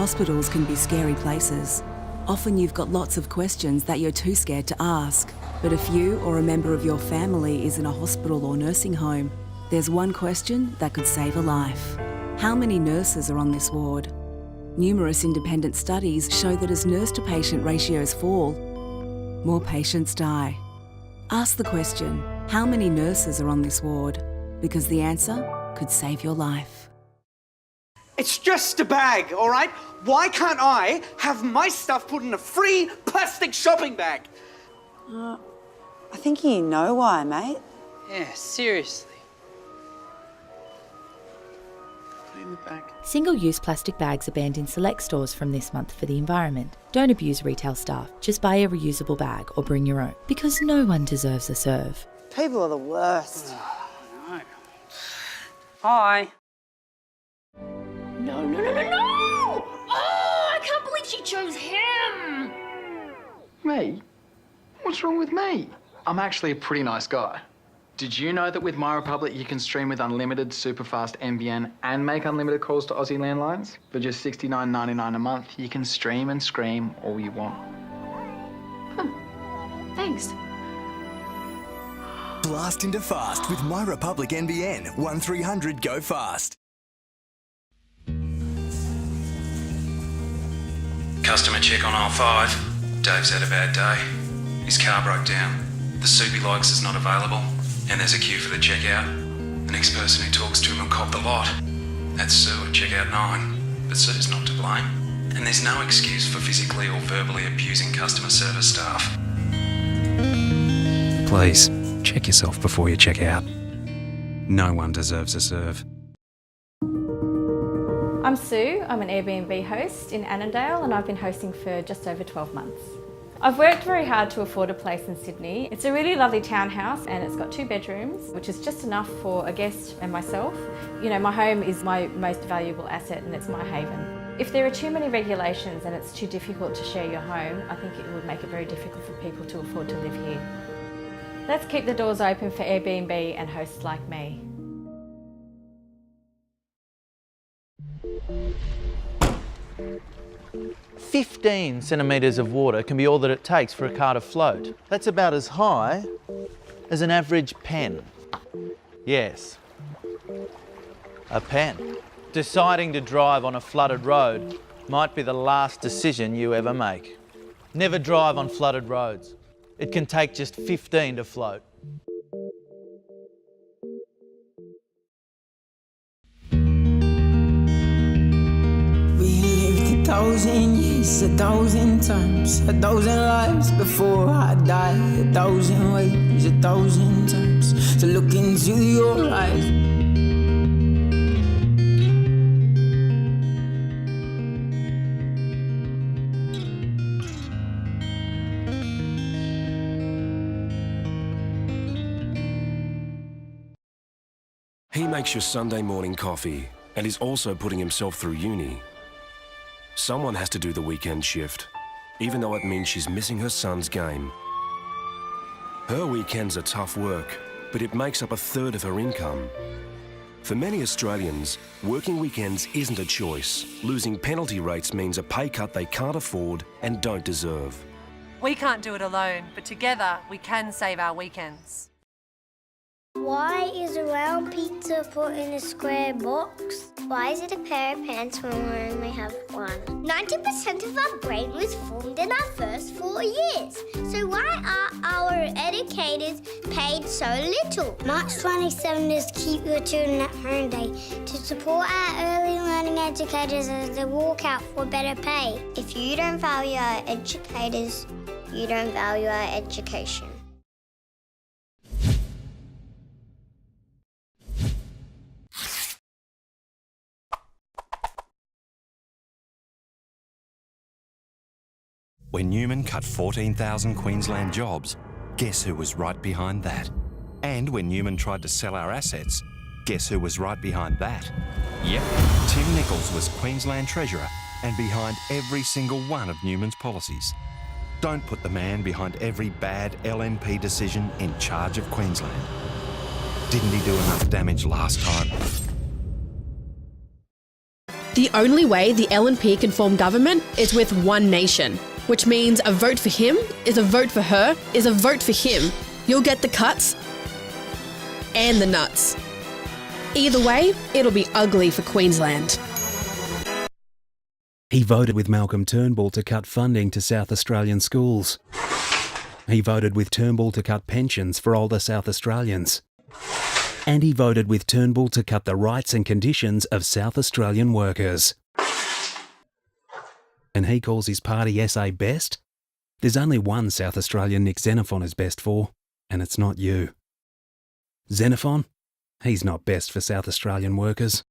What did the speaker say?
Hospitals can be scary places. Often you've got lots of questions that you're too scared to ask. But if you or a member of your family is in a hospital or nursing home, there's one question that could save a life. How many nurses are on this ward? Numerous independent studies show that as nurse-to-patient ratios fall, more patients die. Ask the question, how many nurses are on this ward? Because the answer could save your life. It's just a bag, all right? Why can't I have my stuff put in a free plastic shopping bag? I think you know why, mate. Yeah, seriously. Put it in the bag. Single-use plastic bags are banned in select stores from this month for the environment. Don't abuse retail staff. Just buy a reusable bag or bring your own, because no one deserves a serve. People are the worst. No. Hi. No! Oh, I can't believe she chose him! Me? What's wrong with me? I'm actually a pretty nice guy. Did you know that with MyRepublic you can stream with unlimited super-fast NBN and make unlimited calls to Aussie landlines? For just $69.99 a month, you can stream and scream all you want. Thanks. Blast into fast with MyRepublic NBN. 1300 go fast. Customer check on aisle 5. Dave's had a bad day. His car broke down. The soup he likes is not available, and there's a queue for the checkout. The next person who talks to him will cop the lot. That's Sue at checkout 9, but Sue's not to blame. And there's no excuse for physically or verbally abusing customer service staff. Please, check yourself before you check out. No one deserves a serve. I'm Sue, I'm an Airbnb host in Annandale and I've been hosting for just over 12 months. I've worked very hard to afford a place in Sydney. It's a really lovely townhouse and it's got 2 bedrooms, which is just enough for a guest and myself. You know, my home is my most valuable asset and it's my haven. If there are too many regulations and it's too difficult to share your home, I think it would make it very difficult for people to afford to live here. Let's keep the doors open for Airbnb and hosts like me. "15 centimetres of water can be all that it takes for a car to float. That's about as high as an average pen." Yes, a pen. Deciding to drive on a flooded road might be the last decision you ever make. Never drive on flooded roads. It can take just 15 to float. A 1,000 years, 1,000 times, 1,000 lives before I die, 1,000 ways, 1,000 times to look into your eyes. He makes your Sunday morning coffee and is also putting himself through uni. Someone has to do the weekend shift, even though it means she's missing her son's game. Her weekends are tough work, but it makes up 1/3 of her income. For many Australians, working weekends isn't a choice. Losing penalty rates means a pay cut they can't afford and don't deserve. We can't do it alone, but together we can save our weekends. Why is a round pizza put in a square box? Why is it a pair of pants when we only have one? 90% of our brain was formed in our first 4 years. So why are our educators paid so little? March 27 is Keep Your Children at Home Day to support our early learning educators as they walk out for better pay. If you don't value our educators, you don't value our education. When Newman cut 14,000 Queensland jobs, guess who was right behind that? And when Newman tried to sell our assets, guess who was right behind that? Yep, Tim Nichols was Queensland Treasurer and behind every single one of Newman's policies. Don't put the man behind every bad LNP decision in charge of Queensland. Didn't he do enough damage last time? The only way the LNP can form government is with one nation, which means a vote for him is a vote for her is a vote for him. You'll get the cuts and the nuts. Either way, it'll be ugly for Queensland. He voted with Malcolm Turnbull to cut funding to South Australian schools. He voted with Turnbull to cut pensions for older South Australians. And he voted with Turnbull to cut the rights and conditions of South Australian workers. And he calls his party SA best? There's only one South Australian Nick Xenophon is best for, and it's not you. Xenophon? He's not best for South Australian workers.